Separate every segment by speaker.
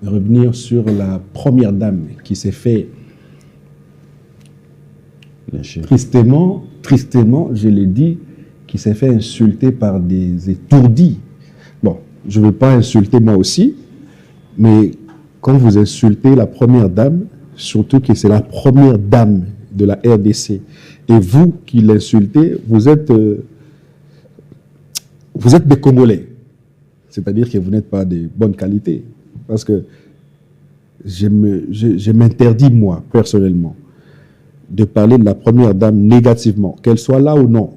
Speaker 1: revenir sur la première dame qui s'est fait tristement, je l'ai dit, qui s'est fait insulter par des étourdis. Bon, je ne veux pas insulter moi aussi, mais quand vous insultez la première dame, surtout que c'est la première dame de la RDC, et vous qui l'insultez, vous êtes des Congolais. C'est-à-dire que vous n'êtes pas de bonne qualité. Parce que je m'interdis, moi, personnellement, de parler de la première dame négativement, qu'elle soit là ou non,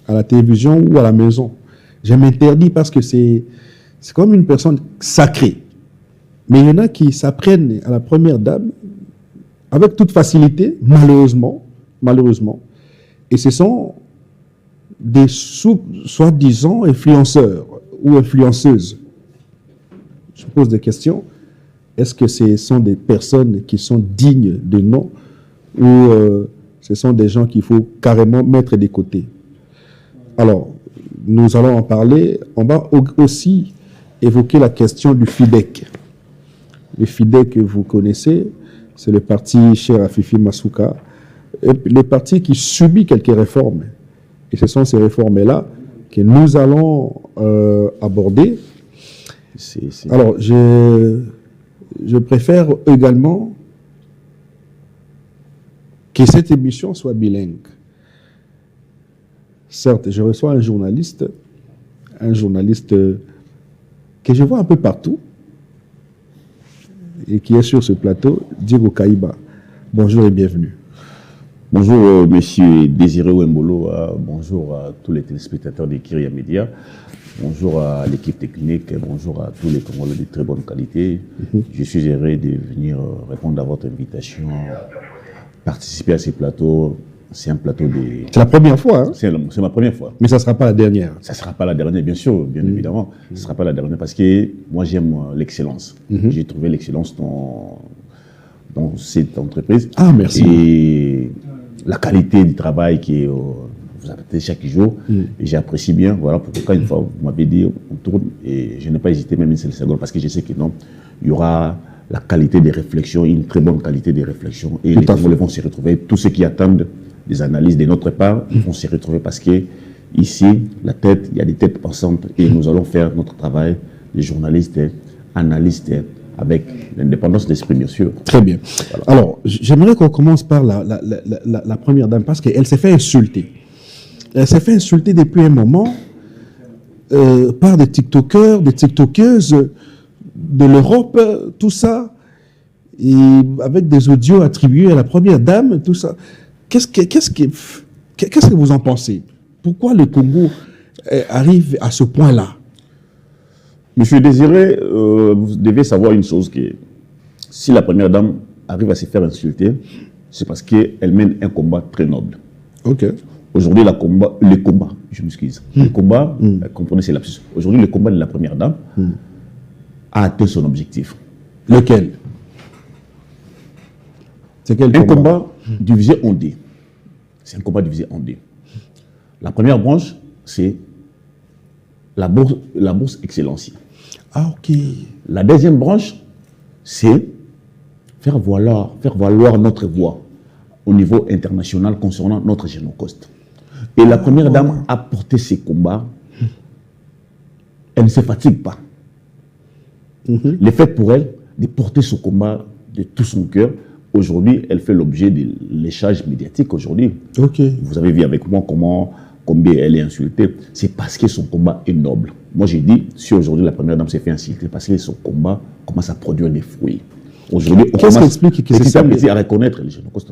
Speaker 1: à la télévision ou à la maison. Je m'interdis parce que c'est comme une personne sacrée. Mais il y en a qui s'apprennent à la première dame avec toute facilité, malheureusement, et ce sont des soi-disant influenceurs ou influenceuses. Je pose des questions. Est-ce que ce sont des personnes qui sont dignes de nom ou ce sont des gens qu'il faut carrément mettre de côté? Alors, nous allons en parler. On va aussi évoquer la question du FIDEC. Le FIDEC que vous connaissez, c'est le parti cher à Fifi Masuka, le parti qui subit quelques réformes. Et ce sont ces réformes-là que nous allons aborder. Alors, je préfère également que cette émission soit bilingue. Certes, je reçois un journaliste que je vois un peu partout et qui est sur ce plateau, Diego Kaïba. Bonjour et bienvenue.
Speaker 2: Bonjour, monsieur Désiré Ouembolo. Bonjour à tous les téléspectateurs de Kyria Media. Bonjour à l'équipe technique. Bonjour à tous les Congolais de très bonne qualité. Je suis heureux de venir répondre à votre invitation, participer à ces plateaux. C'est un plateau de...
Speaker 1: C'est la première fois, hein?
Speaker 2: C'est ma première fois.
Speaker 1: Mais ça ne sera pas la dernière.
Speaker 2: Ça ne sera pas la dernière, bien sûr, bien évidemment. Ça ne sera pas la dernière parce que moi, j'aime l'excellence. J'ai trouvé l'excellence dans cette entreprise.
Speaker 1: Ah, merci.
Speaker 2: Et la qualité du travail qui est... vous appelez chaque jour, et j'apprécie bien. Voilà pourquoi une fois vous m'avez dit on tourne, et je n'ai pas hésité même une seule seconde parce que je sais que non, il y aura la qualité des réflexions, une très bonne qualité des réflexions, et les Congolais vont se retrouver. Tous ceux qui attendent des analyses de notre part vont se retrouver parce que ici, il y a des têtes pensantes et nous allons faire notre travail de journalistes, analystes, avec l'indépendance d'esprit, bien sûr.
Speaker 1: Très bien. Voilà. Alors, j'aimerais qu'on commence par la première dame parce qu'elle s'est fait insulter. Elle s'est fait insulter depuis un moment par des TikTokers, des TikTokeuses de l'Europe, tout ça, et avec des audios attribués à la première dame, tout ça. Qu'est-ce que vous en pensez? Pourquoi le Congo arrive à ce point-là?
Speaker 2: Monsieur Désiré, vous devez savoir une chose, que si la première dame arrive à se faire insulter, c'est parce qu'elle mène un combat très noble.
Speaker 1: Ok.
Speaker 2: Aujourd'hui, je m'excuse. Le combat, comprenez, c'est lapsus. Aujourd'hui, le combat de la première dame a atteint son objectif.
Speaker 1: Lequel? C'est quel
Speaker 2: combat? Un combat divisé en deux. C'est un combat divisé en deux. La première branche, c'est la bourse Excellency.
Speaker 1: Ah, ok.
Speaker 2: La deuxième branche, c'est faire valoir notre voix au niveau international concernant notre génocoste. Et la première dame a porté ses combats. Elle ne se fatigue pas. Le fait pour elle de porter ce combat de tout son cœur, aujourd'hui, elle fait l'objet de l'échange médiatique aujourd'hui.
Speaker 1: Okay.
Speaker 2: Vous avez vu avec moi combien elle est insultée. C'est parce que son combat est noble. Moi, j'ai dit, si aujourd'hui la première dame s'est fait insulter, parce que son combat commence à produire des fruits. Aujourd'hui, on commence petit à petit à reconnaître les génocostes.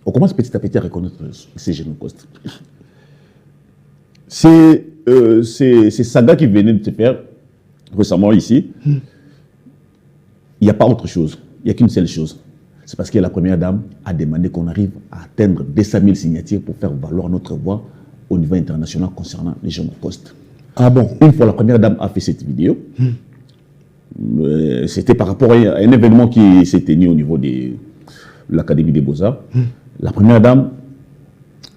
Speaker 2: On commence petit à petit à reconnaître ces génocostes. C'est Saga qui venait de se faire récemment ici. Il n'y a pas autre chose. Il n'y a qu'une seule chose. C'est parce que la première dame a demandé qu'on arrive à atteindre 200 000 signatures pour faire valoir notre voix au niveau international concernant les génocostes.
Speaker 1: Ah bon?
Speaker 2: Une fois la première dame a fait cette vidéo, c'était par rapport à un événement qui s'est tenu au niveau de l'Académie des Beaux-Arts. La première dame,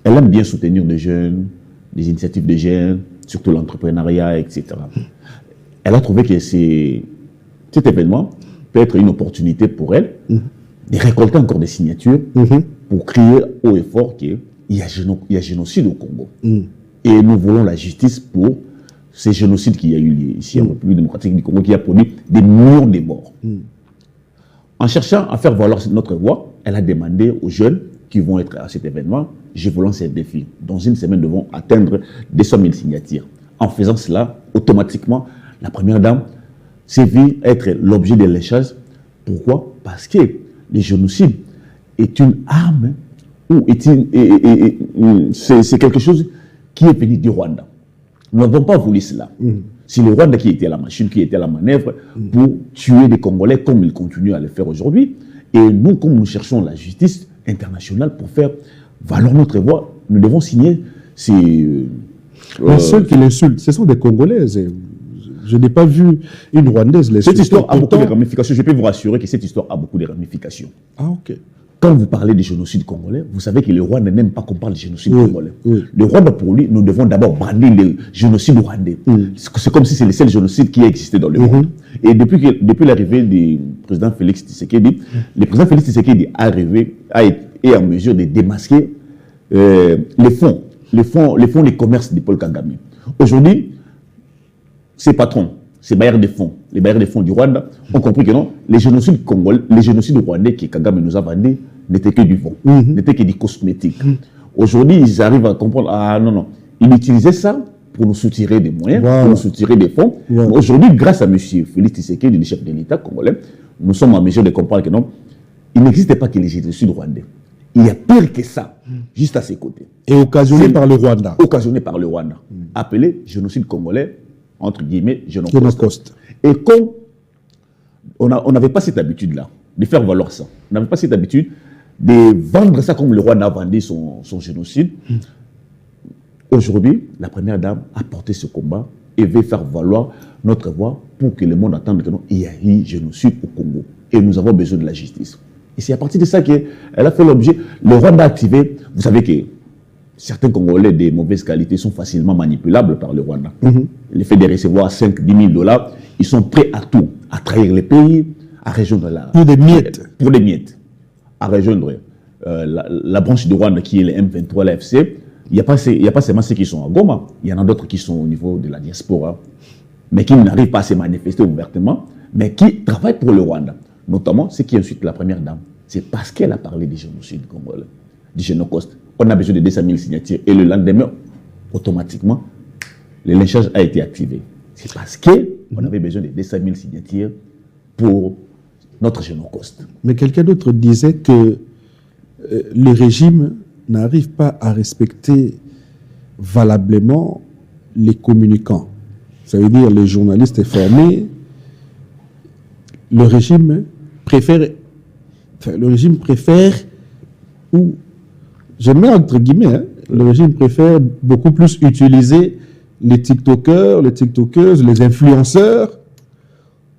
Speaker 2: elle aime bien soutenir des jeunes, des initiatives de jeunes, surtout l'entrepreneuriat, etc. Elle a trouvé que c'est cet événement peut être une opportunité pour elle de récolter encore des signatures pour crier haut et fort qu'il y a génocide au Congo. Et nous voulons la justice pour ces génocides qu'il y a eu ici en République démocratique du Congo, qui a produit des millions de morts. En cherchant à faire valoir notre voix, elle a demandé aux jeunes qui vont être à cet événement, je vous lance un défi. Dans une semaine, nous devons atteindre 200 000 signatures. En faisant cela, automatiquement, la première dame s'est vue être l'objet de l'échange. Pourquoi? Parce que le génocide est une arme ou c'est quelque chose qui est venu du Rwanda. Nous n'avons pas voulu cela. C'est le Rwanda qui était à la machine, qui était à la manœuvre pour tuer des Congolais comme il continue à le faire aujourd'hui. Et nous, comme nous cherchons la justice internationale pour faire valoir notre voix, nous devons signer ces...
Speaker 1: Les seuls qui l'insultent, ce sont des Congolaises. Je n'ai pas vu une Rwandaise les
Speaker 2: Cette histoire a beaucoup de ramifications. Je peux vous rassurer que cette histoire a beaucoup de ramifications.
Speaker 1: Ah, ok.
Speaker 2: Quand vous parlez du génocide congolais, vous savez que le Rwanda n'aime pas qu'on parle du génocide congolais. Le Rwanda, pour lui, nous devons d'abord brandir le génocide rwandais. C'est comme si c'est le seul génocide qui a existé dans le monde. Et depuis l'arrivée du président Félix Tshisekedi, le président Félix Tshisekedi est en mesure de démasquer les fonds de commerce de Paul Kagame. Aujourd'hui, ces patrons, ces bailleurs de fonds, les bailleurs de fonds du Rwanda ont compris que non, les génocides congolais, les génocides rwandais que Kagame nous a vendus n'étaient que du vent, n'étaient que du cosmétique. Aujourd'hui, ils arrivent à comprendre, ah non, ils utilisaient ça pour nous soutirer des moyens, pour nous soutirer des fonds. Aujourd'hui, grâce à M. Félix Tshisekedi, le chef de l'État congolais, nous sommes en mesure de comprendre que non, il n'existait pas que les génocides rwandais. Il y a pire que ça, juste à ses côtés.
Speaker 1: Et occasionné par le Rwanda.
Speaker 2: Occasionné par le Rwanda. Appelé génocide congolais, entre guillemets,
Speaker 1: génocide.
Speaker 2: Et comme on n'avait pas cette habitude-là, de faire valoir ça, on n'avait pas cette habitude de vendre ça comme le Rwanda a vendu son génocide, aujourd'hui, la première dame a porté ce combat et veut faire valoir notre voix pour que le monde entende qu'il y a eu génocide au Congo. Et nous avons besoin de la justice. Et c'est à partir de ça qu'elle a fait l'objet. Le Rwanda a activé, vous savez que certains Congolais de mauvaise qualité sont facilement manipulables par le Rwanda. Le fait de recevoir 5 10 000 $, ils sont prêts à tout, à trahir les pays, à rejoindre
Speaker 1: pour des miettes.
Speaker 2: Pour des miettes. À rejoindre la branche du Rwanda qui est le M23, l'AFC. Il n'y a pas seulement ceux qui sont à Goma, il y en a d'autres qui sont au niveau de la diaspora, mais qui n'arrivent pas à se manifester ouvertement, mais qui travaillent pour le Rwanda. Notamment ceux qui insultent la première dame. C'est parce qu'elle a parlé du génocide congolais, du génocide. On a besoin de 200 000 signatures et le lendemain, automatiquement, le lynchage a été activé. C'est parce qu'on avait besoin de 200 000 signatures pour notre génocide.
Speaker 1: Mais quelqu'un d'autre disait que le régime n'arrive pas à respecter valablement les communicants. Ça veut dire les journalistes formés. Le régime préfère, ou je mets entre guillemets, le régime préfère beaucoup plus utiliser les TikTokers, les TikTokeuses, les influenceurs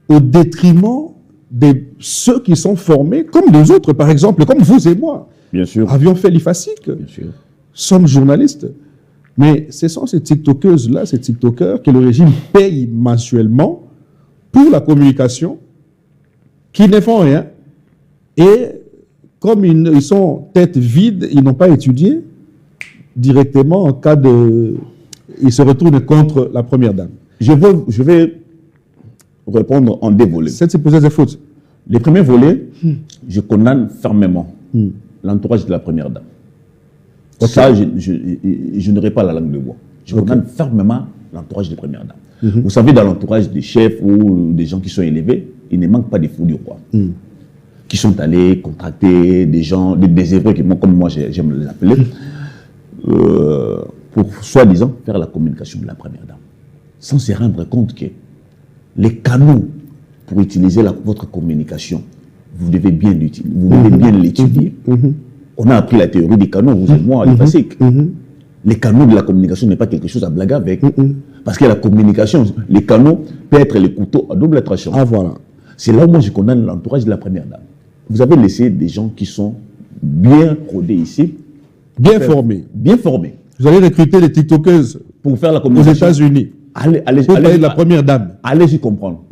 Speaker 1: au détriment de ceux qui sont formés, comme les autres, par exemple, comme vous et moi.
Speaker 2: Bien sûr.
Speaker 1: Avions fait l'IFASIC.
Speaker 2: Bien sûr.
Speaker 1: Sommes journalistes. Mais ce sont ces TikTokeuses-là, ces TikTokers que le régime paye mensuellement pour la communication, qui ne font rien. Et comme ils sont tête vide, ils n'ont pas étudié directement en cas de... Ils se retournent contre la première dame.
Speaker 2: Je vais répondre en deux volets.
Speaker 1: C'est supposé des fautes.
Speaker 2: Les premiers volets, je condamne fermement l'entourage de la première dame. Okay. Ça, je n'aurai pas la langue de bois. Je condamne fermement l'entourage de la première dame. Vous savez, dans l'entourage des chefs ou des gens qui sont élevés, il ne manque pas des fous du roi. Qui sont allés contracter des gens, des hébreux, comme moi j'aime les appeler, pour soi-disant faire la communication de la première dame. Sans se rendre compte que les canaux pour utiliser votre communication, vous devez bien l'étudier. On a appris la théorie des canaux, vous et moi, à l'IFASIC. Les canaux de la communication n'est pas quelque chose à blaguer avec. Parce que la communication, les canaux peuvent être les couteaux à double tranchant.
Speaker 1: Ah voilà.
Speaker 2: C'est là où moi je condamne l'entourage de la première dame. Vous avez laissé des gens qui sont bien rodés ici.
Speaker 1: Bien formés.
Speaker 2: Bien formés.
Speaker 1: Vous allez recruter les TikTokeuses
Speaker 2: pour faire la communication
Speaker 1: aux États-Unis.
Speaker 2: Allez
Speaker 1: pour parler de la première dame.
Speaker 2: Allez-y comprendre.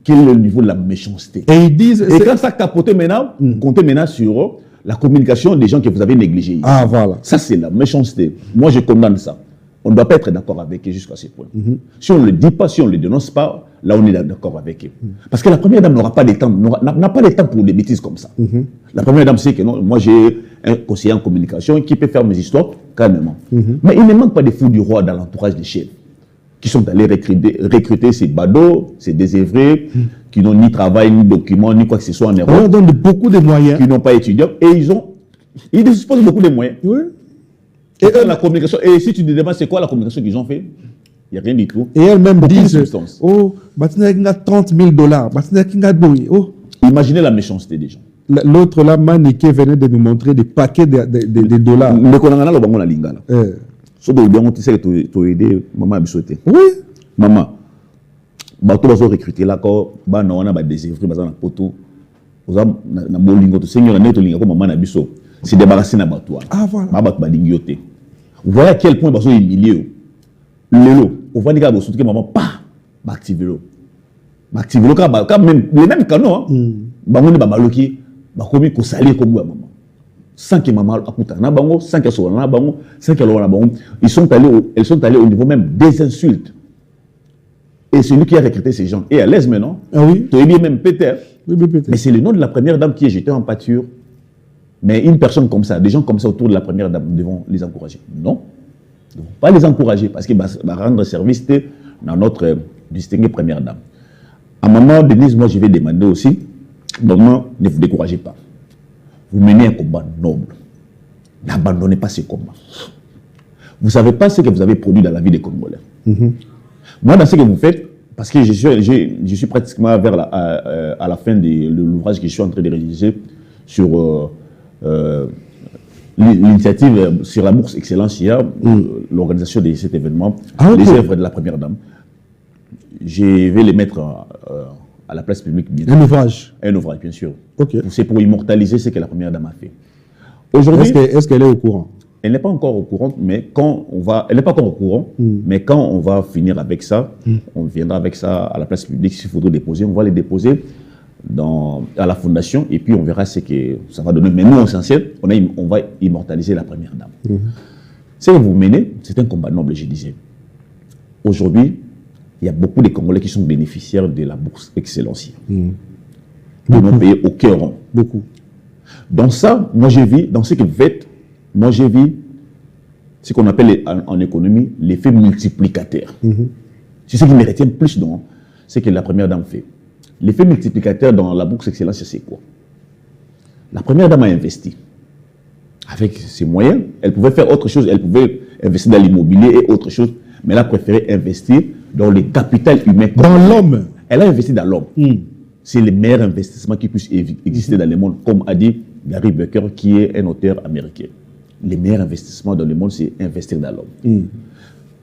Speaker 2: quel est le niveau de la méchanceté.
Speaker 1: Et ils disent...
Speaker 2: Et quand ça capote maintenant, comptez maintenant sur la communication des gens que vous avez négligés.
Speaker 1: Ah, voilà.
Speaker 2: Ça, c'est la méchanceté. Moi, je condamne ça. On ne doit pas être d'accord avec eux jusqu'à ce point. Si on ne le dit pas, si on ne le dénonce pas, là, on est d'accord avec eux. Parce que la première dame n'aura pas le temps, n'a pas le temps pour des bêtises comme ça. La première dame sait que non, moi, j'ai un conseiller en communication qui peut faire mes histoires calmement. Mais il ne manque pas des fous du roi dans l'entourage des chefs qui sont allés recruter ces badauds, ces désœuvrés, qui n'ont ni travail, ni documents, ni quoi que ce soit en Europe.
Speaker 1: On leur donne beaucoup de moyens.
Speaker 2: Qui n'ont pas étudié. Et ils disposent de beaucoup de moyens.
Speaker 1: Oui.
Speaker 2: Et la communication, et si tu te demandes c'est quoi la communication qu'ils ont fait, il n'y a rien du tout.
Speaker 1: Et elles-mêmes disent,
Speaker 2: substance.
Speaker 1: oh, Batina a 30 000 $, Batina a oh.
Speaker 2: Imaginez la méchanceté des gens.
Speaker 1: L'autre là, Maniké venait de nous montrer des paquets de dollars.
Speaker 2: Mais qu'on a le bango la linga là. Surtout bien tu sais que tu as aidé maman a sauté.
Speaker 1: Oui.
Speaker 2: Maman, bah tu vas recruter là quand bah on a des œuvres bah na poto. Oza na bolingo to seigneur na to linga comme maman na biso. C'est débarrasser na bateau. Ah voilà. Ba bato ba lingioté. Vous voyez à quel point baso humilié. Lelo, on va dire que vous maman pas activer l'eau. Activer l'eau quand même les mêmes canons. Bango ne ba baloki, ba komi ko saler comme maman. Sans que maman akuta na bango, sans que soit na bango, sans que l'on na bango, elles sont allées au niveau même des insultes. Et celui qui a recruté ces gens est à l'aise maintenant.
Speaker 1: Ah oui.
Speaker 2: Tu es bien même peut-être.
Speaker 1: Oui,
Speaker 2: mais c'est le nom de la première dame qui est jeté en pâture. Mais une personne comme ça, des gens comme ça autour de la première dame, nous devons les encourager. Non. Nous ne devons pas les encourager parce qu'ils vont rendre service dans notre distinguée première dame. À un moment, Denise, moi je vais demander aussi, maman, ne vous découragez pas. Vous menez un combat noble. N'abandonnez pas ce combat. Vous ne savez pas ce que vous avez produit dans la vie des Congolais. Moi, dans ce que vous faites, parce que je suis pratiquement à la fin de l'ouvrage que je suis en train de rédiger sur l'initiative sur la bourse Excellence IA, l'organisation de cet événement, les œuvres de la première dame. Je vais les mettre à la place publique.
Speaker 1: Un ouvrage.
Speaker 2: Un ouvrage, bien sûr.
Speaker 1: Okay.
Speaker 2: C'est pour immortaliser ce que la première dame a fait. Aujourd'hui,
Speaker 1: est-ce qu'elle est au courant?
Speaker 2: Elle n'est pas encore au courant, mais quand on va, elle n'est pas encore au courant, mais quand on va finir avec ça, on viendra avec ça à la place publique. S'il faudrait déposer, on va les déposer à la fondation et puis on verra ce que ça va donner. Mais nous, essentiel, on va immortaliser la première dame. Ce que vous menez, c'est un combat noble, je disais. Aujourd'hui, il y a beaucoup de Congolais qui sont bénéficiaires de la bourse Excellence. Ils n'ont payé aucun rond.
Speaker 1: Beaucoup.
Speaker 2: Dans ça, moi j'ai vu, dans ce que vous faites, moi j'ai vu ce qu'on appelle en économie l'effet multiplicateur. C'est ce qui me retient plus dans ce que la première dame fait. L'effet multiplicateur dans la bourse Excellence, c'est quoi? La première dame a investi. Avec ses moyens, elle pouvait faire autre chose, elle pouvait investir dans l'immobilier et autre chose, mais elle a préféré investir dans le capital humain.
Speaker 1: Dans l'homme.
Speaker 2: Elle a investi dans l'homme. C'est le meilleur investissement qui puisse exister dans le monde, comme a dit Gary Becker, qui est un auteur américain. Le meilleur investissement dans le monde, c'est investir dans l'homme.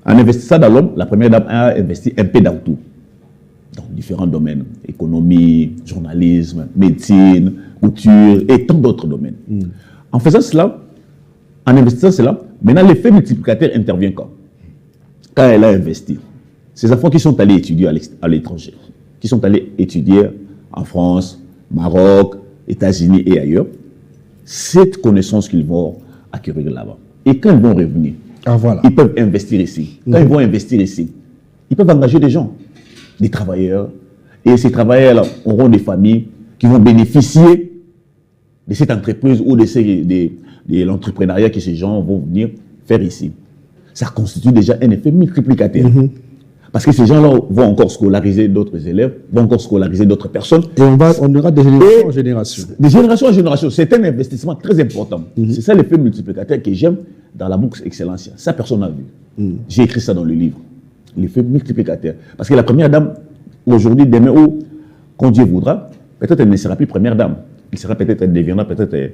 Speaker 2: En investissant dans l'homme, la première dame a investi un peu dans tout. Dans différents domaines, économie, journalisme, médecine, couture et tant d'autres domaines. En faisant cela, en investissant cela, maintenant l'effet multiplicateur intervient quand elle a investi. Ces enfants qui sont allés étudier à l'étranger, qui sont allés étudier en France, Maroc, États-Unis et ailleurs, cette connaissance qu'ils vont acquérir là-bas. Et quand ils vont revenir, ils peuvent investir ici. Quand ils vont investir ici, ils peuvent engager des gens, des travailleurs. Et ces travailleurs-là auront des familles qui vont bénéficier de cette entreprise ou de l'entrepreneuriat que ces gens vont venir faire ici. Ça constitue déjà un effet multiplicateur. Parce que ces gens-là vont encore scolariser d'autres élèves, vont encore scolariser d'autres personnes.
Speaker 1: Et on aura de génération en génération.
Speaker 2: De génération en génération. C'est un investissement très important. C'est ça l'effet multiplicateur que j'aime dans la bourse Excellence. Ça, personne n'a vu. J'ai écrit ça dans le livre. L'effet multiplicateur. Parce que la première dame, aujourd'hui, demain, quand Dieu voudra, peut-être elle ne sera plus première dame. Elle deviendra peut-être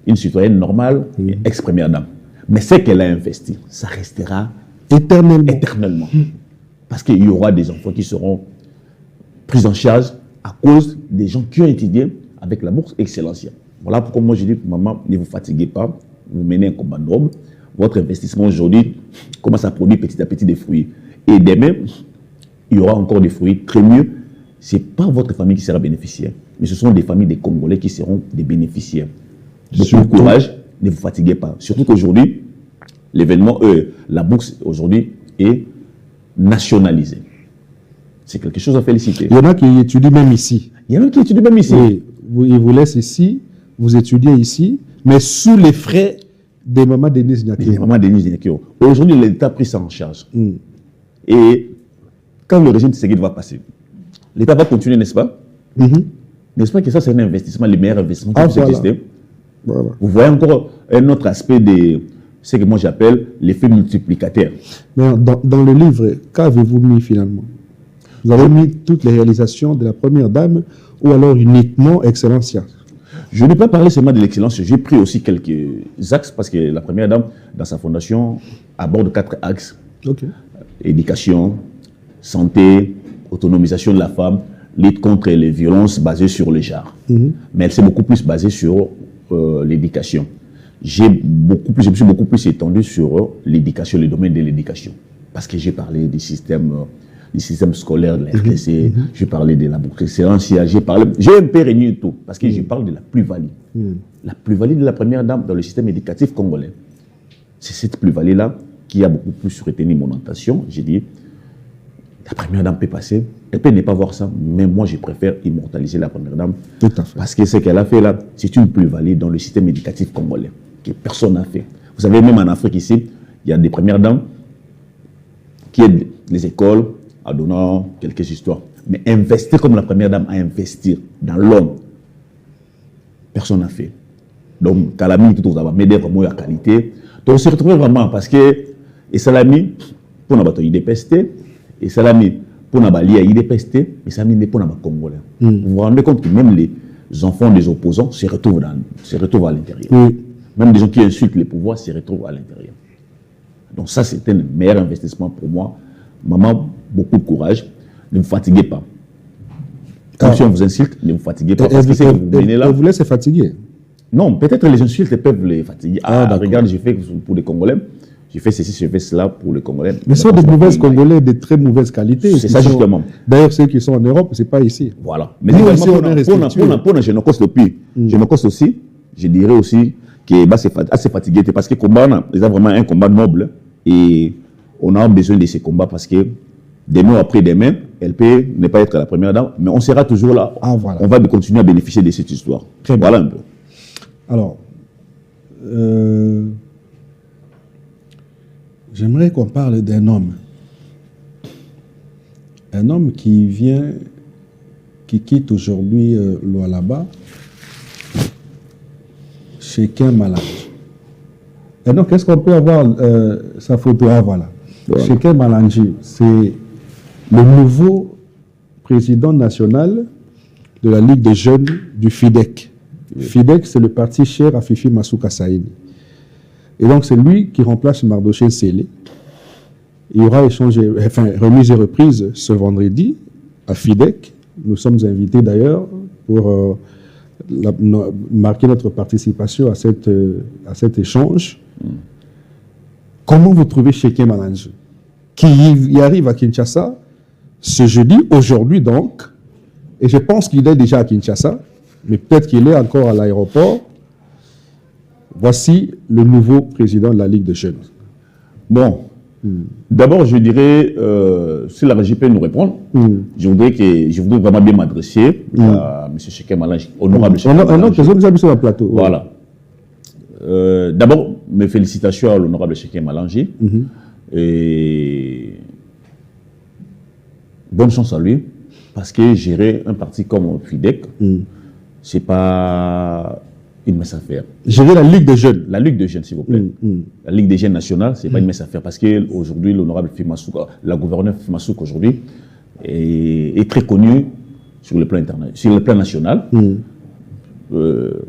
Speaker 2: une citoyenne normale, ex-première dame. Mais ce qu'elle a investi, ça restera éternellement. Parce qu'il y aura des enfants qui seront pris en charge à cause des gens qui ont étudié avec la bourse Excellence. Voilà pourquoi moi je dis, maman, ne vous fatiguez pas, vous menez un combat noble. Votre investissement aujourd'hui commence à produire petit à petit des fruits. Et demain, il y aura encore des fruits très mieux ce n'est pas votre famille qui sera bénéficiaire, mais ce sont des familles des Congolais qui seront des bénéficiaires. Beaucoup de courage, ne vous fatiguez pas. Surtout qu'aujourd'hui, l'événement, la bourse aujourd'hui est nationalisée. C'est quelque chose à féliciter.
Speaker 1: Il y en a qui étudient même ici.
Speaker 2: Il y en a qui étudient même ici.
Speaker 1: Oui, ils vous laissent ici, vous étudiez ici, mais sous les frais des mamans Denise Nyakio.
Speaker 2: Des mamans Denise Nyakio. Aujourd'hui, l'État a pris ça en charge. Et quand le régime Tshisekedi va passer, l'État va continuer, n'est-ce pas? N'est-ce pas que ça, c'est un investissement, le meilleur investissement qui puisse exister?
Speaker 1: Voilà.
Speaker 2: Vous voyez encore un autre aspect de ce que moi j'appelle l'effet multiplicateur.
Speaker 1: Mais dans le livre, qu'avez-vous mis finalement? Vous avez mis toutes les réalisations de la première dame ou alors uniquement Excellencia?
Speaker 2: Je n'ai pas parlé seulement de l'excellence, j'ai pris aussi quelques axes parce que la première dame, dans sa fondation, aborde 4 axes. Éducation, santé, autonomisation de la femme, lutte contre les violences basées sur le genre. Mais elle s'est beaucoup plus basée sur l'éducation. Je me suis beaucoup plus étendu sur l'éducation, le domaine de l'éducation. Parce que j'ai parlé du système scolaire de la RDC, j'ai parlé de la boucle Excellencia, j'ai un peu réuni tout, parce que je parle de la plus-value. La plus-value de la première dame dans le système éducatif congolais. C'est cette plus-value-là qui a beaucoup plus retenu mon attention. J'ai dit, la première dame peut passer, elle peut ne pas voir ça, mais moi je préfère immortaliser la première dame.
Speaker 1: Tout à fait.
Speaker 2: Parce que ce qu'elle a fait là, c'est une plus-value dans le système éducatif congolais, que personne n'a fait. Vous savez, même en Afrique ici, il y a des premières dames qui aident les écoles en donnant quelques histoires. Mais investir comme la première dame a investi dans l'homme, personne n'a fait. Donc, Kalami, tout va m'aider vraiment à qualité. Donc, on se retrouve vraiment parce que, et Salami, pour la bataille IDPST, et Salami, pour la balie IDPST, et Salami, pour la Congolais. Vous vous rendez compte que même les enfants des opposants se retrouvent à l'intérieur. Même des gens qui insultent les pouvoirs se retrouvent à l'intérieur. Donc, ça, c'était le meilleur investissement pour moi. Maman, beaucoup de courage. Ne vous fatiguez pas. Quand si on vous insulte, ne vous fatiguez pas. Parce que c'est que vous venez là.
Speaker 1: Vous laissez fatiguer?
Speaker 2: Non, peut-être les insultes peuvent les fatiguer. Regarde, j'ai fait pour les Congolais. J'ai fait ceci, j'ai fait cela pour les Congolais.
Speaker 1: Mais ce sont des mauvais Congolais de très mauvaise qualité.
Speaker 2: C'est ça, justement.
Speaker 1: D'ailleurs, ceux qui sont en Europe, ce n'est pas ici.
Speaker 2: Voilà. Mais nous aussi, on est respectueux. Pour Génocos le pire, Génocos aussi, je dirais aussi qu'il est assez fatigué. Parce que le combat, c'est vraiment un combat noble. Et on a besoin de ces combats parce que demain après demain, elle peut ne pas être la première dame, mais on sera toujours là.
Speaker 1: Voilà.
Speaker 2: On va continuer à bénéficier de cette histoire. Voilà un peu.
Speaker 1: Alors, j'aimerais qu'on parle d'un homme. Un homme qui quitte aujourd'hui Lualaba, Shekem Malangi. Et donc, est-ce qu'on peut avoir sa photo? Voilà. Shekem Malangi, c'est le nouveau président national de la Ligue des jeunes du FIDEC. FIDEC, c'est le parti cher à Fifi Masuka Saïdi. Et donc, c'est lui qui remplace Mardoché Sélé. Il y aura remise et reprise ce vendredi à FIDEC. Nous sommes invités d'ailleurs pour marquer notre participation à cet échange. Comment vous trouvez Shekem Malangi, qui y arrive à Kinshasa ce jeudi, aujourd'hui donc, et je pense qu'il est déjà à Kinshasa, mais peut-être qu'il est encore à l'aéroport. Voici le nouveau président de la Ligue des jeunes.
Speaker 2: Bon, d'abord, je dirais, si la régie peut nous répondre, je voudrais vraiment bien m'adresser à M. Shekem Malangi, honorable Shekem Malangi.
Speaker 1: Nous sommes sur le plateau.
Speaker 2: Voilà. D'abord, mes félicitations à l'honorable Shekem Malangi. Et bonne chance à lui, parce que gérer un parti comme FIDEC, ce n'est pas une mince affaire.
Speaker 1: Gérer la Ligue des jeunes.
Speaker 2: La Ligue des jeunes, s'il vous plaît. La Ligue des jeunes nationale, ce n'est pas une mince affaire, parce qu'aujourd'hui, l'honorable Fimasouka, la gouverneure Fimasouka aujourd'hui, est très connue sur le plan national. Elle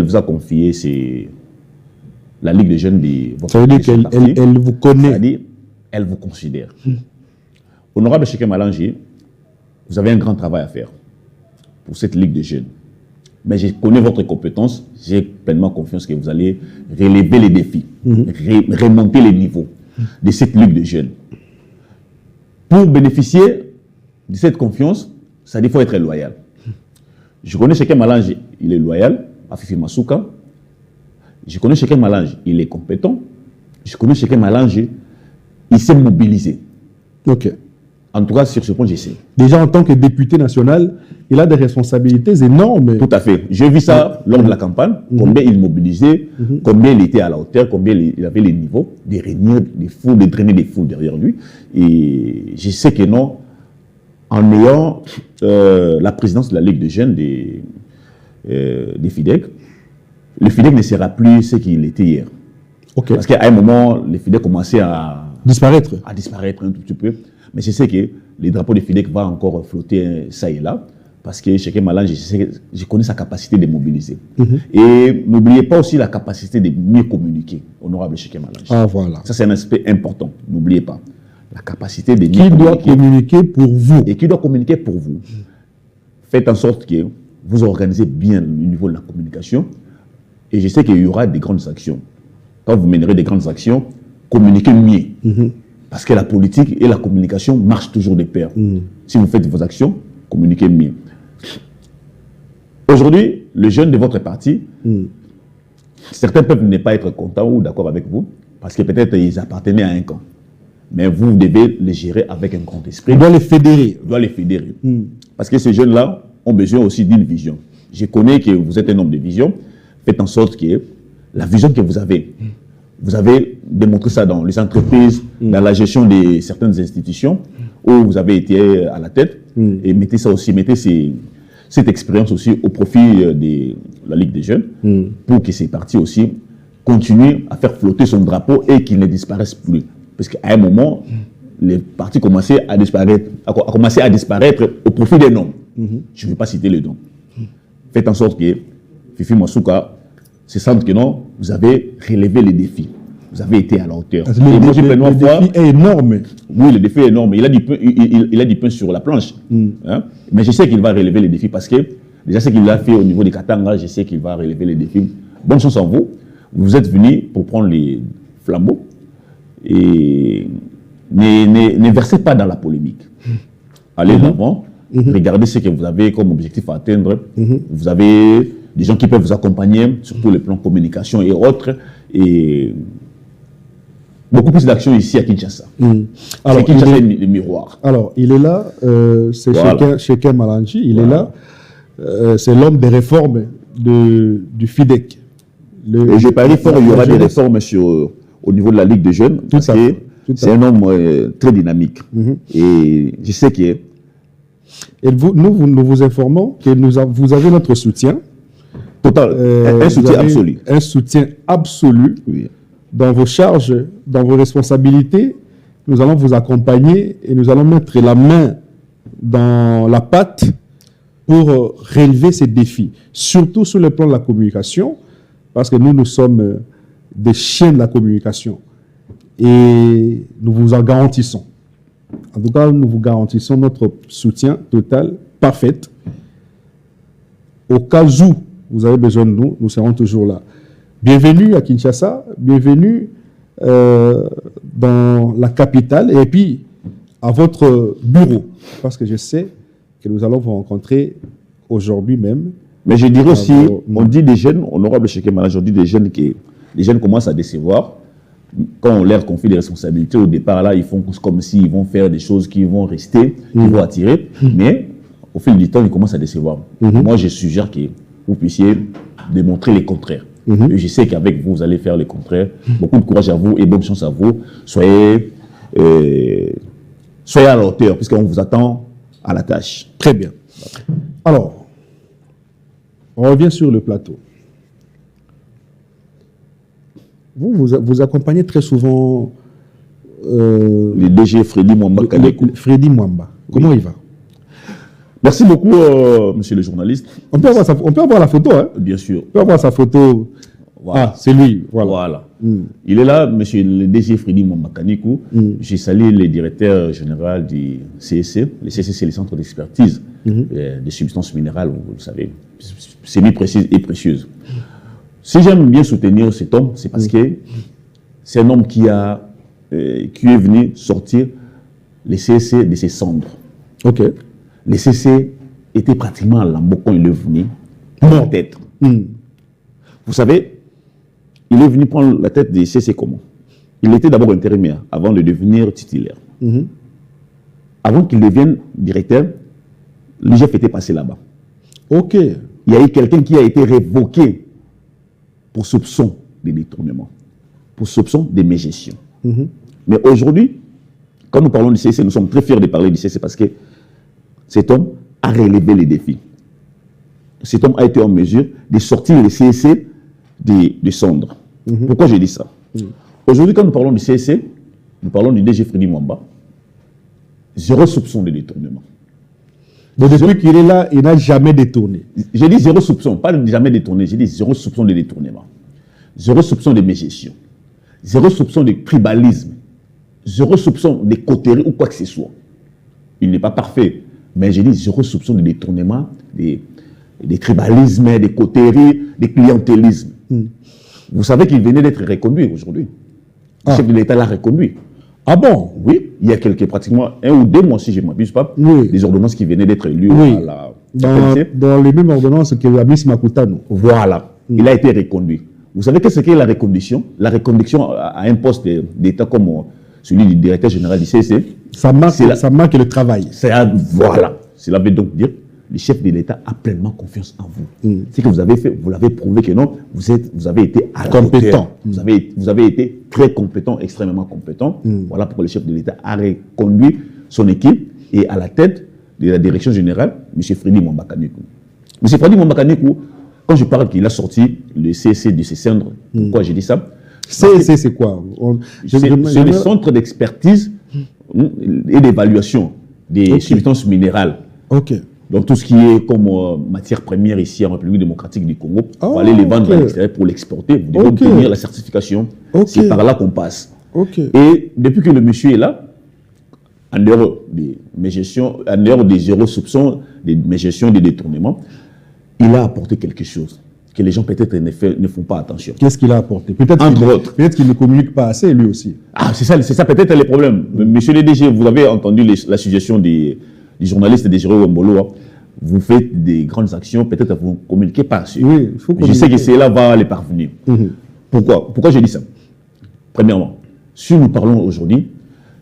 Speaker 2: vous a confié, c'est la Ligue des jeunes de votre
Speaker 1: Ça veut dire qu'elle vous connaît.
Speaker 2: C'est-à-dire, elle vous considère. Honorable Shekem Malangi, vous avez un grand travail à faire pour cette Ligue des jeunes. Mais je connais votre compétence, j'ai pleinement confiance que vous allez relever les défis, remonter les niveaux de cette Ligue des jeunes. Pour bénéficier de cette confiance, ça dit qu'il faut être loyal. Je connais chacun Malange, il est loyal à Fifi Masuka. Je connais chacun Malange, il est compétent. Je connais chacun Malange, il s'est mobilisé.
Speaker 1: Ok.
Speaker 2: En tout cas, sur ce point, je sais.
Speaker 1: Déjà, en tant que député national, il a des responsabilités énormes.
Speaker 2: Tout à fait. J'ai vu ça lors de la campagne, combien il mobilisait, combien il était à la hauteur, combien il avait les niveaux de réunir des foules, de drainer des foules derrière lui. Et je sais que non, en ayant la présidence de la Ligue des jeunes des FIDEC, le FIDEC ne sera plus ce qu'il était hier.
Speaker 1: Okay.
Speaker 2: Parce qu'à un moment, le FIDEC commençait à
Speaker 1: disparaître
Speaker 2: un tout petit peu. Mais je sais que les drapeaux de FIDEC vont encore flotter ça et là. Parce que Cheikh Malange, je connais sa capacité de mobiliser. Et n'oubliez pas aussi la capacité de mieux communiquer, honorable Cheikh Malange.
Speaker 1: Ah, voilà.
Speaker 2: Ça, c'est un aspect important. N'oubliez pas. La capacité de mieux
Speaker 1: communiquer. Qui doit communiquer pour vous.
Speaker 2: Et qui doit communiquer pour vous. Faites en sorte que vous organisez bien le niveau de la communication. Et je sais qu'il y aura des grandes actions. Quand vous mènerez des grandes actions, communiquez mieux. Parce que la politique et la communication marchent toujours de pair. Si vous faites vos actions, communiquez mieux. Aujourd'hui, les jeunes de votre parti, certains peuvent ne pas être contents ou d'accord avec vous, parce que peut-être ils appartenaient à un camp. Mais vous devez les gérer avec un grand esprit.
Speaker 1: On doit les fédérer.
Speaker 2: On doit les fédérer. Parce que ces jeunes-là ont besoin aussi d'une vision. Je connais que vous êtes un homme de vision. Faites en sorte que la vision que vous avez démontré ça dans les entreprises, dans la gestion de certaines institutions où vous avez été à la tête. Et mettez ça aussi, cette expérience aussi au profit de la Ligue des jeunes pour que ces partis aussi continuent à faire flotter son drapeau et qu'il ne disparaisse plus. Parce qu'à un moment, les partis commençaient à disparaître, au profit des noms. Je ne vais pas citer les noms. Faites en sorte que Fifi Masuka se sente que non, vous avez relevé les défis. Vous avez été à la hauteur.
Speaker 1: Le défi est énorme.
Speaker 2: Oui, le défi est énorme. Il a du pain sur la planche. Hein? Mais je sais qu'il va relever les défis parce que déjà ce qu'il a fait au niveau des Katanga, je sais qu'il va relever les défis. Bonne chance à vous. Vous êtes venus pour prendre les flambeaux et ne versez pas dans la polémique. Allez d'avant. Regardez ce que vous avez comme objectif à atteindre. Vous avez des gens qui peuvent vous accompagner, surtout les plans communication et autres. Et beaucoup plus d'actions ici à Kinshasa.
Speaker 1: Alors,
Speaker 2: Kinshasa est le miroir.
Speaker 1: Alors, il est là, c'est Cheikh Malange, il est là, c'est l'homme des réformes du FIDEC.
Speaker 2: Et je parie fort, il y aura des réformes au niveau de la Ligue des jeunes, parce que c'est un homme très dynamique. Et je sais que...
Speaker 1: Et nous vous informons que vous avez notre soutien.
Speaker 2: Total, un soutien absolu.
Speaker 1: Un soutien absolu.
Speaker 2: Oui.
Speaker 1: Dans vos charges, dans vos responsabilités, nous allons vous accompagner et nous allons mettre la main dans la pâte pour relever ces défis, surtout sur le plan de la communication, parce que nous sommes des chiens de la communication et nous vous en garantissons. En tout cas, nous vous garantissons notre soutien total, parfait. Au cas où vous avez besoin de nous, nous serons toujours là. Bienvenue à Kinshasa, bienvenue dans la capitale et puis à votre bureau, parce que je sais que nous allons vous rencontrer aujourd'hui même.
Speaker 2: Mais je dirais aussi, on dit des jeunes, honorable Cheikh Malange, on dit des jeunes que les jeunes commencent à décevoir. Quand on leur confie des responsabilités, au départ, là, ils font comme s'ils vont faire des choses qui vont rester, qui vont attirer. Mais au fil du temps, ils commencent à décevoir. Moi, je suggère que vous puissiez démontrer les contraires. Et je sais qu'avec vous, vous allez faire le contraire. Beaucoup de courage à vous et bonne chance à vous. Soyez à la hauteur, puisqu'on vous attend à la tâche.
Speaker 1: Très bien. Alors, on revient sur le plateau. Vous accompagnez très souvent...
Speaker 2: le DG Freddy Mwamba.
Speaker 1: Freddy Mwamba. Comment il va?
Speaker 2: Merci beaucoup, monsieur le journaliste.
Speaker 1: On peut avoir la photo, hein?
Speaker 2: Bien sûr.
Speaker 1: On peut avoir sa photo. Voilà. Ah, c'est lui.
Speaker 2: Voilà. Il est là, monsieur le DG Freddy Mwamba Kanikou. J'ai salué le directeur général du CSC. Le CSC, c'est le centre d'expertise des substances minérales, vous le savez, semi-précises et précieuses. Si j'aime bien soutenir cet homme, c'est parce que c'est un homme qui est venu sortir les CSC de ses cendres.
Speaker 1: Ok.
Speaker 2: Le CC était pratiquement à lambeau quand il est venu prendre la tête. Vous savez, il est venu prendre la tête du CC comment? Il était d'abord intérimaire avant de devenir titulaire. Avant qu'il devienne directeur, l'IGF était passé là-bas.
Speaker 1: Ok.
Speaker 2: Il y a eu quelqu'un qui a été révoqué pour soupçon de détournement, pour soupçon de mégestion. Mais aujourd'hui, quand nous parlons du CC, nous sommes très fiers de parler du CC parce que cet homme a relevé les défis. Cet homme a été en mesure de sortir le CC des cendres. Pourquoi je dis ça? Aujourd'hui, quand nous parlons du CC, nous parlons du DG Freddy Mwamba. Zéro soupçon de détournement.
Speaker 1: Donc depuis qu'il est là, il n'a jamais détourné.
Speaker 2: J'ai dit zéro soupçon, pas de jamais détourné, j'ai dit zéro soupçon de détournement. Zéro soupçon de mégestion. Zéro soupçon de tribalisme. Zéro soupçon de coterie ou quoi que ce soit. Il n'est pas parfait, mais j'ai dit zéro soupçon de détournement, des tribalismes, des coteries, des clientélismes. Vous savez qu'il venait d'être reconduit aujourd'hui. Le chef de l'État l'a reconduit.
Speaker 1: Ah bon?
Speaker 2: Oui, il y a pratiquement 1 ou 2 mois, si je ne m'abuse pas, des ordonnances qui venaient d'être élues à la
Speaker 1: dans les mêmes ordonnances que la Miss Makutano.
Speaker 2: Voilà, il a été reconduit. Vous savez qu'est-ce qu'est la reconduction? La reconduction à un poste d'État comme celui du directeur général du CC.
Speaker 1: Ça marque le travail.
Speaker 2: Voilà, cela veut donc dire le chef de l'État a pleinement confiance en vous. Ce que vous avez fait, vous l'avez prouvé que non, vous avez été à la
Speaker 1: compétent.
Speaker 2: Vous avez été très compétent, extrêmement compétent. Voilà pourquoi le chef de l'État a reconduit son équipe et à la tête de la direction générale, M. Freddy Mwamba Kanyekou. M. Freddy Mwamba Kanyekou, quand je parle qu'il a sorti le CC de ses cendres, pourquoi j'ai dit ça?
Speaker 1: CC, c'est quoi?
Speaker 2: C'est le centre d'expertise et d'évaluation des substances minérales.
Speaker 1: Ok.
Speaker 2: Donc tout ce qui est comme matière première ici en République démocratique du Congo, on va aller les vendre à l'extérieur pour l'exporter, vous devez obtenir la certification. C'est par là qu'on passe. Et depuis que le monsieur est là, en dehors des zéro soupçons, de mégestion, des détournements, il a apporté quelque chose que les gens peut-être ne font pas attention.
Speaker 1: Qu'est-ce qu'il a apporté? Peut-être qu'il ne communique pas assez lui aussi.
Speaker 2: Ah, c'est ça peut-être le problème. Monsieur le DG, vous avez entendu la suggestion des journalistes de Jérôme Wembolo. Vous faites des grandes actions, peut-être vous ne communiquez pas dessus.
Speaker 1: Oui, il faut communiquer.
Speaker 2: Je sais que cela va les parvenir. Pourquoi je dis ça? Premièrement, si nous parlons aujourd'hui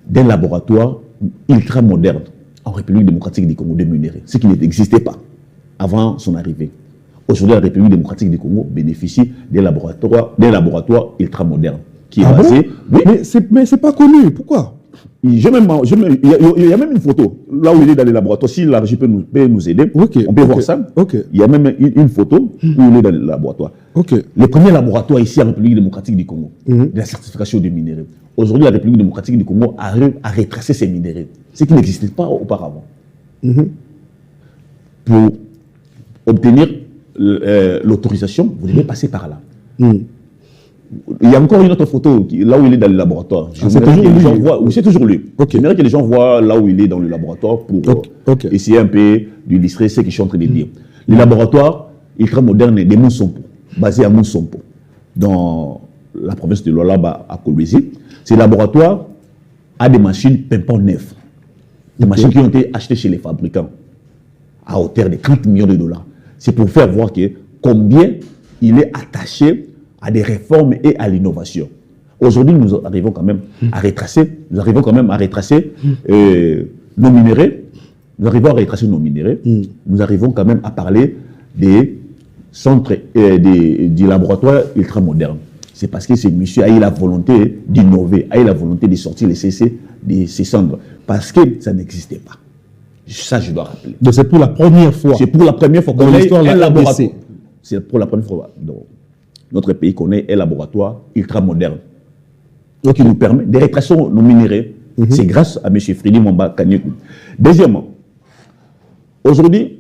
Speaker 2: d'un laboratoire ultra moderne en République démocratique du Congo de minerais, ce qui n'existait pas avant son arrivée. Aujourd'hui, la République démocratique du Congo bénéficie d'un laboratoire ultra moderne qui est basé.
Speaker 1: Bon? Oui. Mais c'est pas connu. Pourquoi?
Speaker 2: Il y a même une photo là où il est dans les laboratoires. Si la régie peut nous aider, on peut voir ça. Il y a même une photo où il est dans les laboratoires. Le premier laboratoire ici en République démocratique du Congo, de la certification des minéraux. Aujourd'hui, la République démocratique du Congo arrive à retracer ces minéraux, ce qui n'existait pas auparavant. Pour obtenir l'autorisation, vous devez passer par là. Il y a encore une autre photo là où il est dans le laboratoire. C'est toujours lui. J'aimerais que les gens voient là où il est dans le laboratoire pour essayer un peu d'illustrer ce que je suis en train de dire. Le laboratoire ultra moderne de Monsompo, basé à Monsompo, dans la province de Lualaba à Kolwezi. Ce laboratoire a des machines pimpant neuves. Des machines qui ont été achetées chez les fabricants à hauteur de 30 millions de dollars. C'est pour faire voir combien il est attaché à des réformes et à l'innovation. Aujourd'hui, nous arrivons quand même à retracer, nos minéraux. Nous arrivons à retracer nos minéraux. Nous arrivons quand même à parler des centres, du laboratoire ultra moderne. C'est parce que ce monsieur a eu la volonté d'innover, a eu la volonté de sortir les CC de ses cendres. Parce que ça n'existait pas. Ça, je dois rappeler.
Speaker 1: Donc c'est pour la première fois.
Speaker 2: C'est pour la première fois qu'on
Speaker 1: l'histoire
Speaker 2: ait un laboratoire. C'est pour la première fois dans notre pays qu'on ait un laboratoire ultra moderne. Qui nous permet de retracer nos minéraux. C'est grâce à M. Freddy Mwamba Kanyekou. Deuxièmement, aujourd'hui,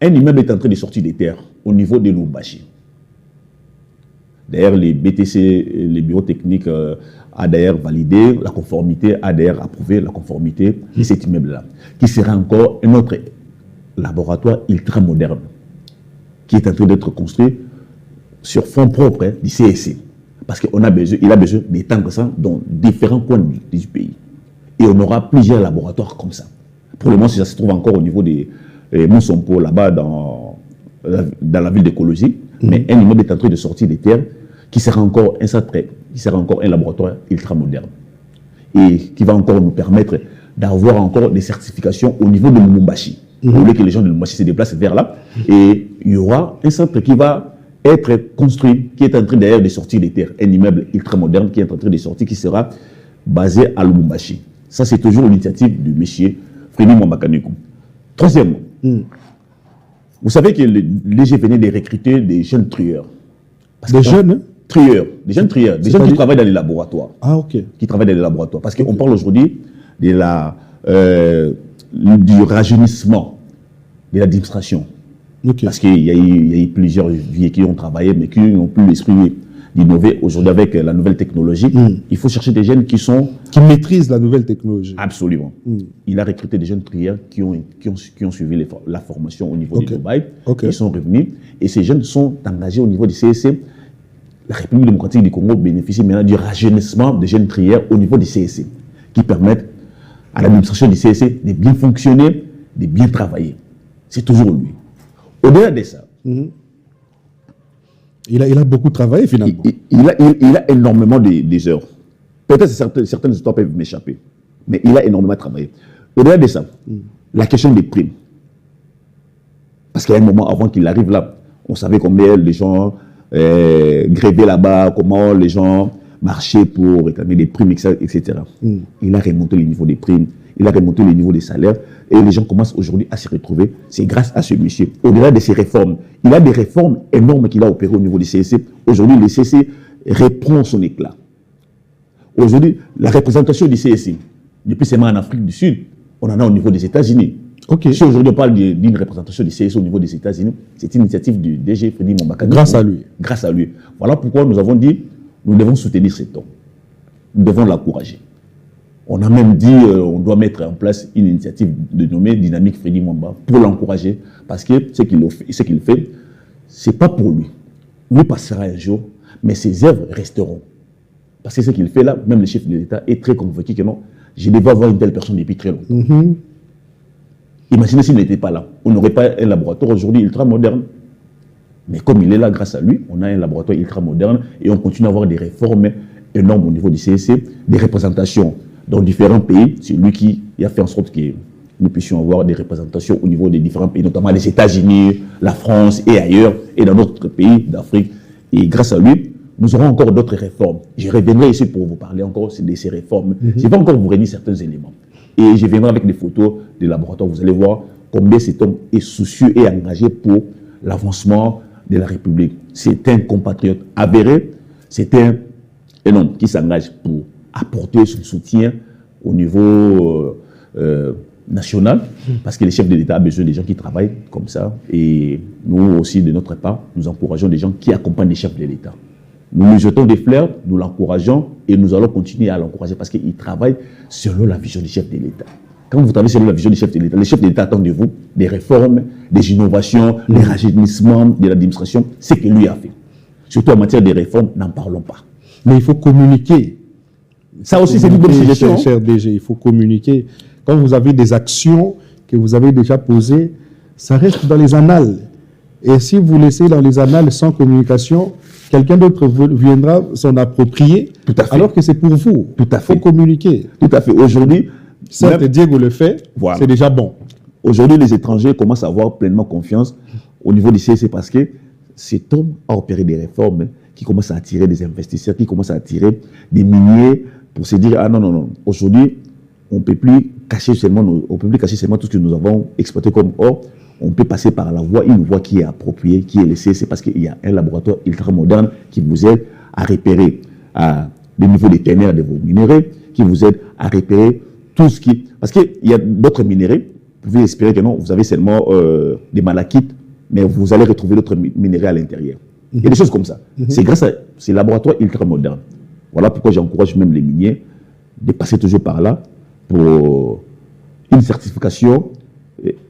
Speaker 2: un immeuble est en train de sortir des terres au niveau de Lubumbashi. D'ailleurs, les BTC, les bureaux techniques a d'ailleurs validé la conformité, a d'ailleurs approuvé la conformité de cet immeuble-là, qui sera encore un autre laboratoire ultra moderne, qui est en train d'être construit sur fonds propres du CSC. Parce qu'il a besoin d'étendre ça dans différents coins du pays. Et on aura plusieurs laboratoires comme ça. Pour le moment, ça se trouve encore au niveau des Monsompo, là-bas, dans la ville d'écologie. Mais un immeuble est en train de sortir des terres qui sera encore un centre, qui sera encore un laboratoire ultra moderne. Et qui va encore nous permettre d'avoir encore des certifications au niveau de Lubumbashi. Au lieu que les gens de Lubumbashi se déplacent vers là. Et il y aura un centre qui va être construit, qui est en train d'ailleurs de sortir des terres. Un immeuble ultra moderne qui est en train de sortir, qui sera basé à Lubumbashi. Ça, c'est toujours l'initiative du monsieur Frédéric Mwambakanekou. Troisièmement, vous savez que l'EG venait de recruter des jeunes trieurs.
Speaker 1: Des jeunes
Speaker 2: trieurs, des jeunes trieurs, des gens qui travaillent dans les laboratoires.
Speaker 1: Ah, ok.
Speaker 2: Qui travaillent dans les laboratoires. Parce qu'on parle aujourd'hui de du rajeunissement de l'administration.
Speaker 1: Okay.
Speaker 2: Parce qu'il y a eu plusieurs vieux qui ont travaillé, mais qui n'ont plus l'esprit d'innover. Aujourd'hui, avec la nouvelle technologie, il faut chercher des jeunes qui
Speaker 1: maîtrisent la nouvelle technologie.
Speaker 2: Absolument. Il a recruté des jeunes trieurs qui ont suivi la formation au niveau de Dubaï. Ils sont revenus. Et ces jeunes sont engagés au niveau du CSC. La République démocratique du Congo bénéficie maintenant du rajeunissement des jeunes trieurs au niveau du CSC, qui permettent à l'administration du CSC de bien fonctionner, de bien travailler. C'est toujours lui. Au-delà de ça,
Speaker 1: il a beaucoup travaillé finalement.
Speaker 2: Il a énormément des heures. Peut-être certaines histoires peuvent m'échapper, mais il a énormément travaillé. Au-delà de ça, la question des primes. Parce qu'il y a un moment avant qu'il arrive là, on savait combien les gens grévaient là-bas, comment les gens marchaient pour réclamer des primes, etc. Il a remonté le niveau des primes, il a remonté le niveau des salaires, et les gens commencent aujourd'hui à se retrouver. C'est grâce à ce monsieur. Au-delà de ces réformes, il a des réformes énormes qu'il a opérées au niveau du CSC. Aujourd'hui, le CSC reprend son éclat. Aujourd'hui, la représentation du CSC, depuis seulement en Afrique du Sud, on en a au niveau des États-Unis. Si aujourd'hui on parle d'une représentation du CSC au niveau des États-Unis, c'est une initiative du DG Frédéric Mwambakanekou.
Speaker 1: Grâce à lui.
Speaker 2: Grâce à lui. Voilà pourquoi nous avons dit, nous devons soutenir cet homme. Nous devons l'encourager. On a même dit on doit mettre en place une initiative de nommer Dynamique Frédéric Mwamba pour l'encourager, parce que ce qu'il fait, ce n'est pas pour lui. Lui passera un jour, mais ses œuvres resteront. Parce que ce qu'il fait là, même le chef de l'État est très convaincu que non, je devais avoir une telle personne depuis très longtemps. Imaginez s'il n'était pas là. On n'aurait pas un laboratoire aujourd'hui ultra moderne. Mais comme il est là, grâce à lui, on a un laboratoire ultra moderne et on continue à avoir des réformes énormes au niveau du CSC, des représentations dans différents pays. C'est lui qui a fait en sorte que nous puissions avoir des représentations au niveau des différents pays, notamment les États-Unis, la France et ailleurs, et dans d'autres pays d'Afrique. Et grâce à lui, nous aurons encore d'autres réformes. Je reviendrai ici pour vous parler encore de ces réformes. Je vais encore vous réunir certains éléments. Et je viendrai avec des photos des laboratoires. Vous allez voir combien cet homme est soucieux et engagé pour l'avancement de la République. C'est un compatriote avéré. C'est un homme qui s'engage pour apporter son soutien au niveau national, parce que le chef de l'État a besoin des gens qui travaillent comme ça. Et nous aussi, de notre part, nous encourageons des gens qui accompagnent les chefs de l'État. Nous lui jetons des fleurs, nous l'encourageons et nous allons continuer à l'encourager parce qu'il travaille selon la vision du chef de l'État. Quand vous travaillez selon la vision du chef de l'État, le chef de l'État attend de vous des réformes, des innovations, des rajeunissements de l'administration, ce que lui a fait. Surtout en matière de réformes, n'en parlons pas.
Speaker 1: Mais il faut communiquer.
Speaker 2: Ça aussi, c'est une bonne suggestion.
Speaker 1: Cher DG, il faut communiquer. Quand vous avez des actions que vous avez déjà posées, ça reste dans les annales. Et si vous laissez dans les annales sans communication, quelqu'un d'autre viendra s'en approprier, alors que c'est pour vous.
Speaker 2: Tout à fait.
Speaker 1: Il faut communiquer.
Speaker 2: Tout à fait. Aujourd'hui,
Speaker 1: certes, Diego le fait, c'est déjà bon.
Speaker 2: Aujourd'hui, les étrangers commencent à avoir pleinement confiance au niveau du CSC parce que cet homme a opéré des réformes qui commencent à attirer des investisseurs, qui commencent à attirer des miniers pour se dire, ah non, non, non, aujourd'hui, on ne peut plus cacher seulement tout ce que nous avons exploité comme or. On peut passer par la voie, une voie qui est appropriée, qui est le CSC, parce qu'il y a un laboratoire ultra moderne qui vous aide à repérer le niveau des ténèbres de vos minéraux, qui vous aide à repérer tout ce qui... Parce qu'il y a d'autres minéraux, vous pouvez espérer que non, vous avez seulement des malachites, mais vous allez retrouver d'autres minéraux à l'intérieur. Il y a des choses comme ça. C'est grâce à ces laboratoires ultra modernes. Voilà pourquoi j'encourage même les miniers de passer toujours par là pour une certification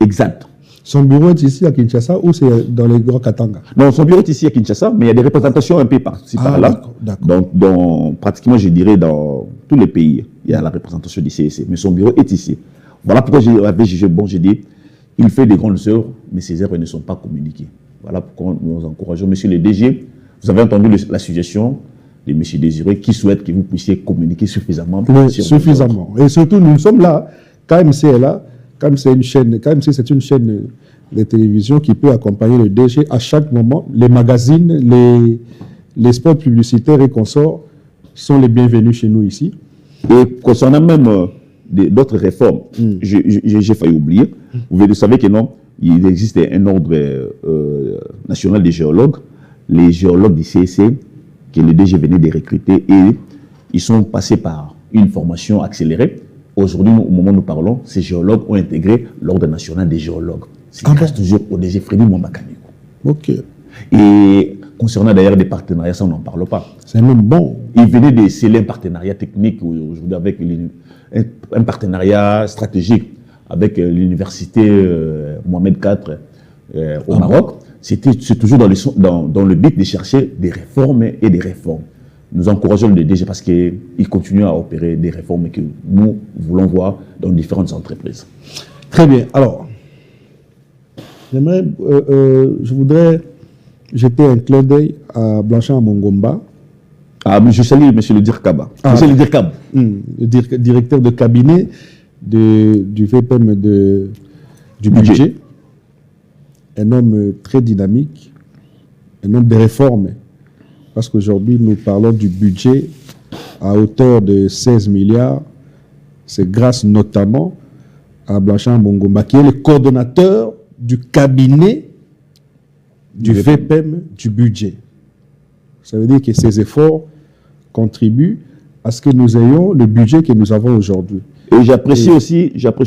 Speaker 2: exacte.
Speaker 1: Son bureau est ici à Kinshasa ou c'est dans les grands Katanga?
Speaker 2: Non, son bureau est ici à Kinshasa, mais il y a des représentations un peu par-ci, par-là. Donc, pratiquement, je dirais, dans tous les pays, il y a la représentation du CSC. Mais son bureau est ici. Voilà pourquoi j'ai dit, il fait des grandes œuvres, mais ses œuvres ne sont pas communiquées. Voilà pourquoi nous encourageons, monsieur le DG, vous avez entendu la suggestion de M. Désiré qui souhaite que vous puissiez communiquer suffisamment.
Speaker 1: Oui, suffisamment. Et surtout, nous sommes là, KMC est là, KMC c'est une chaîne de télévision qui peut accompagner le DG à chaque moment. Les magazines, les spots publicitaires et consorts sont les bienvenus chez nous ici.
Speaker 2: Et concernant même d'autres réformes, j'ai failli oublier. Vous savez que non, il existe un ordre national des géologues, les géologues du CSC, que le DG venait de recruter, et ils sont passés par une formation accélérée. Aujourd'hui, au moment où nous parlons, ces géologues ont intégré l'ordre national des géologues. C'est grâce toujours au DG Freddy Mwambakanikou.
Speaker 1: Ok.
Speaker 2: Et concernant d'ailleurs des partenariats, ça on n'en parle pas.
Speaker 1: C'est même bon.
Speaker 2: Il venait de sceller un partenariat technique aujourd'hui avec un partenariat stratégique avec l'université Mohamed IV au Maroc. C'est toujours dans le but de chercher des réformes et des réformes. Nous encourageons le DG parce qu'il continue à opérer des réformes que nous voulons voir dans différentes entreprises.
Speaker 1: Très bien. Alors, je voudrais jeter un clin d'œil à Blanchard Mongomba.
Speaker 2: Ah, je salue M. le Dirkaba. Monsieur le Dirkab.
Speaker 1: Le directeur de cabinet du VPM du budget. Un homme très dynamique, un homme de réformes. Parce qu'aujourd'hui, nous parlons du budget à hauteur de 16 milliards. C'est grâce notamment à Blanchard Mongomba, qui est le coordonnateur du cabinet du VPM du budget. Ça veut dire que ces efforts contribuent à ce que nous ayons le budget que nous avons aujourd'hui.
Speaker 2: Et j'apprécie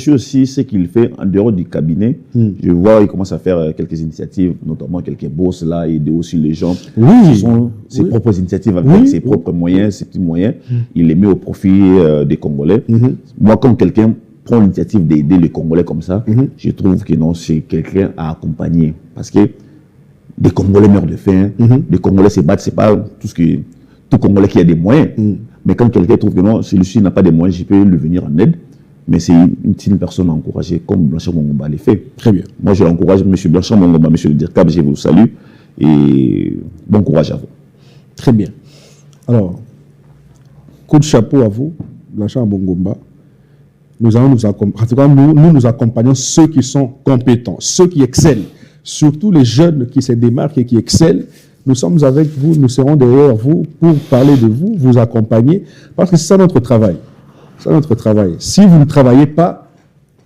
Speaker 2: aussi ce qu'il fait en dehors du cabinet. Je vois qu'il commence à faire quelques initiatives, notamment quelques bourses là, aider aussi les gens. Ce sont ses propres initiatives avec ses propres moyens, ses petits moyens. Il les met au profit des Congolais. Moi, quand quelqu'un prend l'initiative d'aider les Congolais comme ça, je trouve que non, c'est quelqu'un à accompagner. Parce que des Congolais meurent de faim, des Congolais se battent, c'est pas tout Congolais qui a des moyens. Mais quand quelqu'un trouve que non, celui-ci n'a pas de moyens, je peux lui venir en aide. Mais c'est une personne à encourager, comme Blanchard Mongomba l'a fait.
Speaker 1: Très bien.
Speaker 2: Moi, je l'encourage, M. Blanchard Mongomba, M. le Dirkab, je vous salue. Et bon courage à vous.
Speaker 1: Très bien. Alors, coup de chapeau à vous, Blanchard Mongomba. Nous allons nous accompagner. En tout cas, nous accompagnons ceux qui sont compétents, ceux qui excellent. Surtout les jeunes qui se démarquent et qui excellent. Nous sommes avec vous, nous serons derrière vous pour parler de vous, vous accompagner, parce que c'est ça notre travail. C'est notre travail. Si vous ne travaillez pas,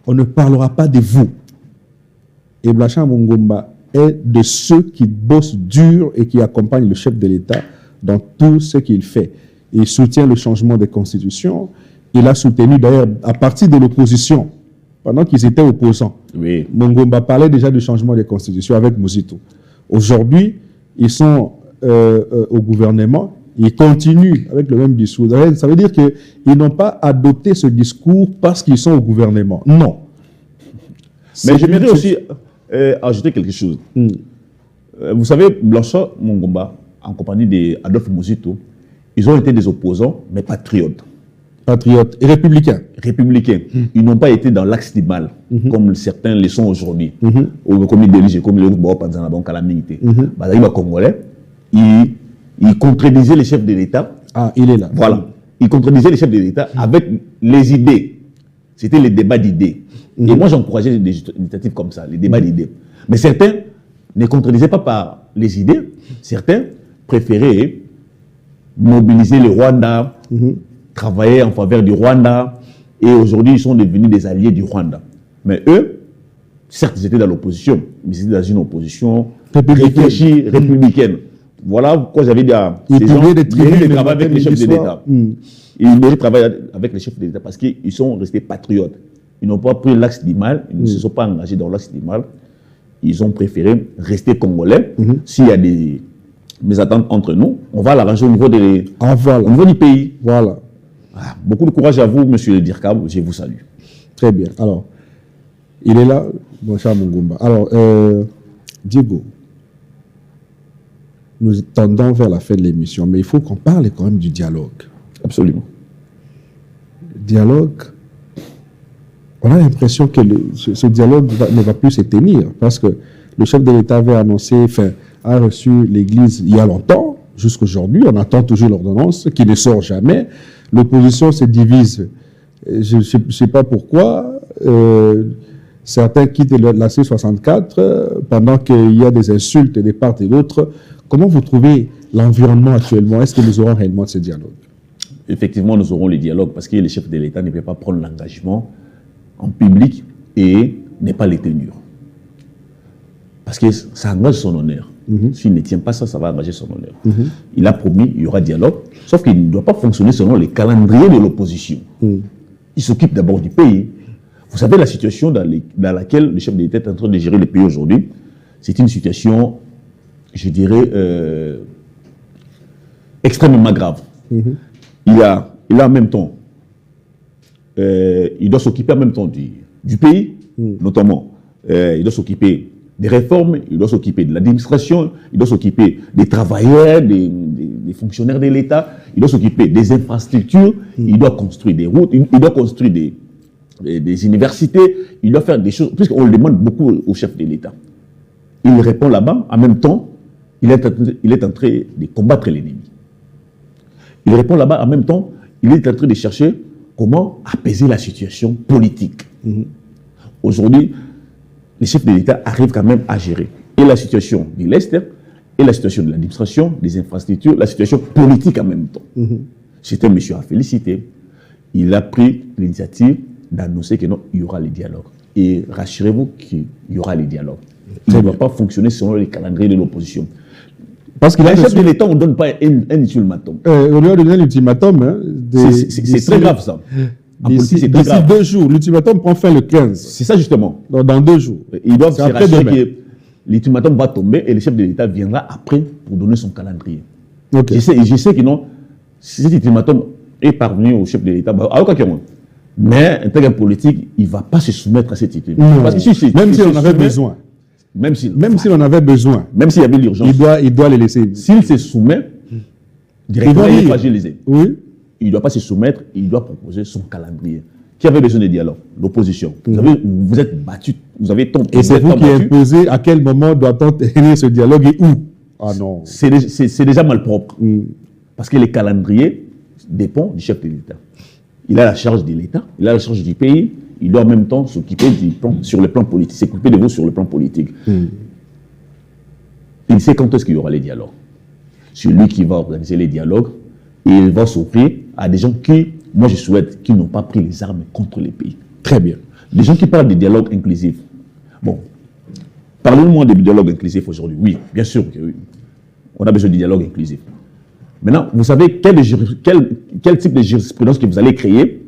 Speaker 1: on ne parlera pas de vous. Et Blanchard Mongomba est de ceux qui bossent dur et qui accompagnent le chef de l'État dans tout ce qu'il fait. Il soutient le changement des constitutions. Il a soutenu d'ailleurs à partir de l'opposition, pendant qu'ils étaient opposants.
Speaker 2: Oui.
Speaker 1: Mongomba parlait déjà du changement des constitutions avec Mouzito. Aujourd'hui, ils sont au gouvernement, ils continuent avec le même discours. Ça veut dire qu'ils n'ont pas adopté ce discours parce qu'ils sont au gouvernement. Non.
Speaker 2: Mais j'aimerais aussi ajouter quelque chose. Vous savez, Blanchard Mongomba, en compagnie d'Adolphe Mouzito, ils ont été des opposants, mais patriotes.
Speaker 1: Patriotes et républicains.
Speaker 2: Républicains. Ils n'ont pas été dans l'axe du mal, comme certains le sont aujourd'hui. Comme ils dirigent, comme le groupe Panzana, donc à la milité. Les Congolais, ils contredisaient les chefs de l'État.
Speaker 1: Ah, il est là.
Speaker 2: Voilà. Ils contredisaient les chefs de l'État avec les idées. C'était les débats d'idées. Et moi, j'encourageais des initiatives comme ça, les débats d'idées. Mais certains ne contredisaient pas par les idées. Certains préféraient mobiliser le Rwanda, travailler en faveur du Rwanda, et aujourd'hui, ils sont devenus des alliés du Rwanda. Mais eux, certes, ils étaient dans l'opposition, mais ils étaient dans une opposition réfléchie, républicaine. Voilà pourquoi j'avais dit à ces gens, ils méritent de travailler avec les chefs de l'État. Ils méritent de travailler avec les chefs de l'État parce qu'ils sont restés patriotes. Ils n'ont pas pris l'axe du mal, ils ne se sont pas engagés dans l'axe du mal. Ils ont préféré rester congolais. S'il y a des mésententes entre nous, on va l'arranger au niveau, au niveau du pays.
Speaker 1: Voilà.
Speaker 2: Ah, beaucoup de courage à vous, monsieur le Dirkab, je vous salue.
Speaker 1: Très bien. Alors, il est là, Blanchard Mongomba. Alors, Diego, nous tendons vers la fin de l'émission, mais il faut qu'on parle quand même du dialogue.
Speaker 2: Absolument.
Speaker 1: Dialogue, on a l'impression que ce dialogue ne va plus se tenir parce que le chef de l'État avait annoncé, a reçu l'Église il y a longtemps, jusqu'aujourd'hui. On attend toujours l'ordonnance qui ne sort jamais. L'opposition se divise. Je ne sais pas pourquoi. Certains quittent la C64 pendant qu'il y a des insultes de part et d'autre. Comment vous trouvez l'environnement actuellement? Est-ce que nous aurons réellement ce dialogue?
Speaker 2: Effectivement, nous aurons le dialogue parce que le chef de l'État ne peut pas prendre l'engagement en public et ne pas les tenir. Parce que ça engage son honneur. S'il ne tient pas ça, ça va engager son honneur. Il a promis, il y aura dialogue, sauf qu'il ne doit pas fonctionner selon les calendriers de l'opposition. Il s'occupe d'abord du pays. Vous savez, la situation dans laquelle le chef de l'État est en train de gérer le pays aujourd'hui, c'est une situation, je dirais, extrêmement grave. Il a en même temps, il doit s'occuper en même temps du pays, notamment, il doit s'occuper des réformes, il doit s'occuper de l'administration, il doit s'occuper des travailleurs, des fonctionnaires de l'État, il doit s'occuper des infrastructures, il doit construire des routes, il doit construire des universités, il doit faire des choses, puisqu'on le demande beaucoup au chef de l'État. Il répond là-bas, en même temps, il est en train de combattre l'ennemi. Il répond là-bas, en même temps, il est en train de chercher comment apaiser la situation politique. Aujourd'hui, les chefs de l'État arrivent quand même à gérer et la situation de l'Est, et la situation de l'administration, des infrastructures, la situation politique en même temps. C'est un monsieur à féliciter. Il a pris l'initiative d'annoncer que non, il y aura les dialogues. Et rassurez-vous qu'il y aura les dialogues. Il ne va pas fonctionner selon les calendriers de l'opposition.
Speaker 1: Parce que
Speaker 2: les chefs de l'État, on ne donne pas un ultimatum.
Speaker 1: On lui a donné un ultimatum. Hein,
Speaker 2: c'est très grave ça.
Speaker 1: D'ici 2 jours, l'ultimatum prend fin le 15.
Speaker 2: C'est ça justement.
Speaker 1: Dans 2 jours.
Speaker 2: Ils doivent se rassurer que l'ultimatum va tomber et le chef de l'État viendra après pour donner son calendrier. Okay. Je sais que non, si cet ultimatum est parvenu au chef de l'État, mais en tant que politique, il ne va pas se soumettre à cet ultimatum.
Speaker 1: Parce que même si on avait besoin. Même si on avait besoin.
Speaker 2: Même s'il y avait l'urgence.
Speaker 1: Il doit les laisser.
Speaker 2: S'il se soumet, directement, il est fragilisé.
Speaker 1: Oui.
Speaker 2: Il ne doit pas se soumettre, il doit proposer son calendrier. Qui avait besoin de dialogue? L'opposition. Vous êtes battu, vous avez tant.
Speaker 1: Et c'est vous qui imposez à quel moment doit-on tenir ce dialogue et où? Ah non.
Speaker 2: C'est déjà malpropre. Parce que le calendrier dépend du chef de l'État. Il a la charge de l'État, il a la charge du pays, il doit en même temps s'occuper sur le plan politique, s'occuper de vous sur le plan politique. Il sait quand est-ce qu'il y aura les dialogues. C'est lui qui va organiser les dialogues et il va s'offrir à des gens qui, moi je souhaite, qui n'ont pas pris les armes contre les pays.
Speaker 1: Très bien.
Speaker 2: Les gens qui parlent de dialogue inclusif. Bon, parlez-moi de dialogue inclusif aujourd'hui. Oui, bien sûr que oui. On a besoin de dialogue inclusif. Maintenant, vous savez quel type de jurisprudence que vous allez créer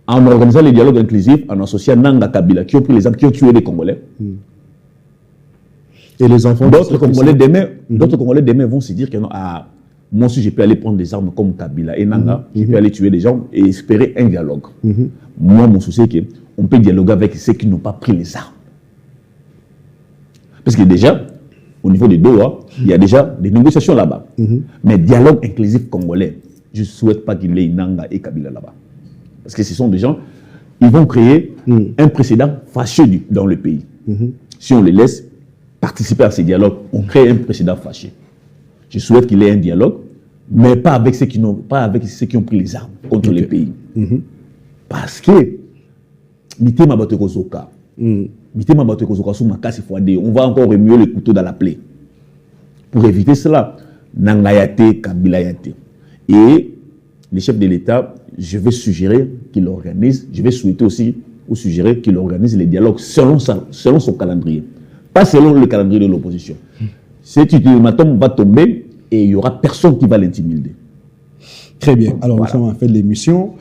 Speaker 2: en organisant les dialogues inclusifs, en associant Nanga Kabila, qui ont pris les armes, qui ont tué les Congolais.
Speaker 1: Et les enfants.
Speaker 2: D'autres Congolais demain vont se dire que non, moi aussi je peux aller prendre des armes comme Kabila et Nanga, je peux aller tuer des gens et espérer un dialogue. Moi, mon souci est qu'on peut dialoguer avec ceux qui n'ont pas pris les armes. Parce que déjà, au niveau de Doha, il y a déjà des négociations là-bas. Mais dialogue inclusif congolais, je ne souhaite pas qu'il y ait Nanga et Kabila là-bas. Parce que ce sont des gens, ils vont créer un précédent fâcheux dans le pays. Si on les laisse participer à ces dialogues, on crée un précédent fâché. Je souhaite qu'il y ait un dialogue, mais pas avec ceux qui ont pris les armes contre les pays. Parce que, Mitema Batekozoka, on va encore remuer le couteau dans la plaie. Pour éviter cela, Nangayate, Kabilayate. Et les chefs de l'État, je vais suggérer qu'il organise, je vais souhaiter aussi ou suggérer qu'il organise les dialogues selon son calendrier. Pas selon le calendrier de l'opposition. Cet ultimatum va tomber et il n'y aura personne qui va l'intimider.
Speaker 1: Très bien. Alors, voilà. Nous sommes en fin de l'émission.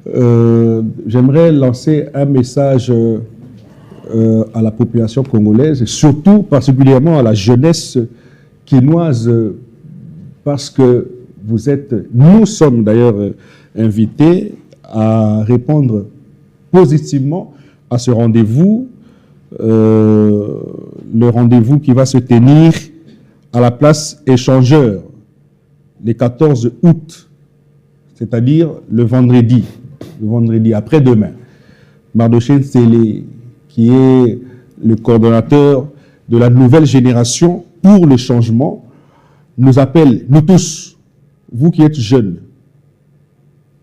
Speaker 1: J'aimerais lancer un message à la population congolaise, surtout particulièrement à la jeunesse quinoise, parce que nous sommes d'ailleurs invités à répondre positivement à ce rendez-vous, le rendez-vous qui va se tenir à la place Échangeur, le 14 août, c'est-à-dire le vendredi après-demain. Mardochène Sélé, qui est le coordonnateur de la nouvelle génération pour le changement, nous appelle, nous tous, vous qui êtes jeunes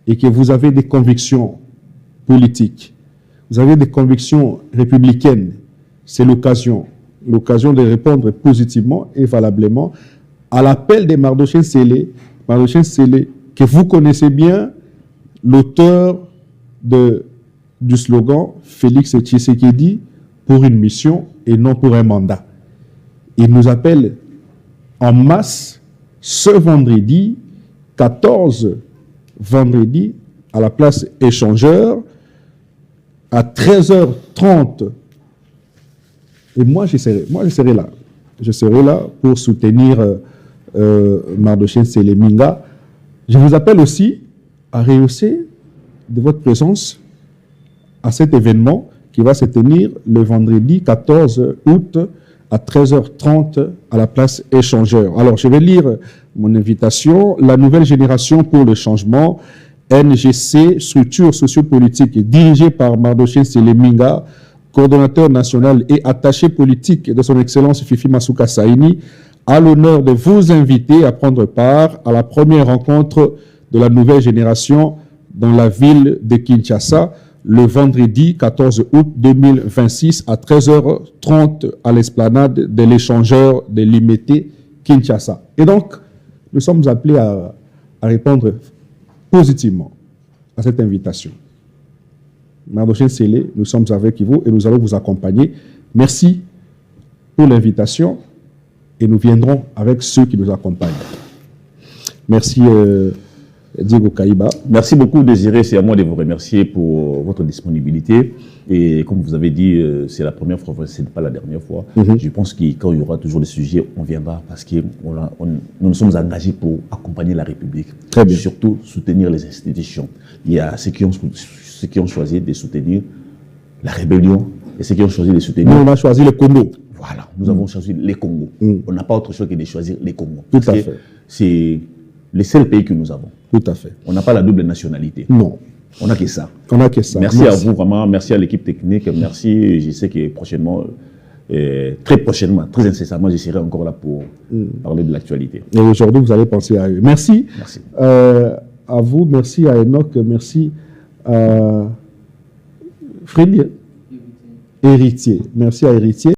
Speaker 1: et que vous avez des convictions politiques, vous avez des convictions républicaines, c'est l'occasion de répondre positivement et valablement à l'appel de Mardochène Sélé, que vous connaissez bien, l'auteur du slogan Félix Tshisekedi pour une mission et non pour un mandat. Il nous appelle en masse ce vendredi 14 vendredi à la place Échangeur à 13h30. Et moi, je serai là. Je serai là pour soutenir Mardochène Sélé Minga. Je vous appelle aussi à rehausser de votre présence à cet événement qui va se tenir le vendredi 14 août à 13h30 à la place Échangeur. Alors, je vais lire mon invitation. La nouvelle génération pour le changement, NGC, structure sociopolitique dirigée par Mardochène Sélé Minga, coordonnateur national et attaché politique de son Excellence Fifi Masuka Saini, a l'honneur de vous inviter à prendre part à la première rencontre de la nouvelle génération dans la ville de Kinshasa, le vendredi 14 août 2026 à 13h30 à l'esplanade de l'échangeur de l'IMT Kinshasa. Et donc, nous sommes appelés à répondre positivement à cette invitation. Mardochène Sélé, nous sommes avec vous et nous allons vous accompagner. Merci pour l'invitation et nous viendrons avec ceux qui nous accompagnent. Merci Diego Kaïba.
Speaker 2: Merci beaucoup Désiré, c'est à moi de vous remercier pour votre disponibilité. Et comme vous avez dit, c'est la première fois, ce n'est pas la dernière fois. Je pense que quand il y aura toujours des sujets, on viendra parce que nous nous sommes engagés pour accompagner la République.
Speaker 1: Très bien.
Speaker 2: Surtout soutenir les institutions. Il y a ceux qui ont choisi de soutenir la rébellion et ceux qui ont choisi de soutenir...
Speaker 1: Nous, on a choisi le Congo.
Speaker 2: Voilà, nous avons choisi les Congos. On n'a pas autre choix que de choisir les Congos.
Speaker 1: Tout à fait.
Speaker 2: C'est le seul pays que nous avons.
Speaker 1: Tout à fait.
Speaker 2: On n'a pas la double nationalité.
Speaker 1: Non.
Speaker 2: On n'a que ça.
Speaker 1: On n'a que ça.
Speaker 2: Merci à vous, vraiment. Merci à l'équipe technique. Merci. Je sais que prochainement, très prochainement, très incessamment, je serai encore là pour parler de l'actualité.
Speaker 1: Et aujourd'hui, vous allez penser à eux. Merci.
Speaker 2: Merci.
Speaker 1: À vous, merci à Enoch, merci à Frédéric Héritier. Merci à Héritier.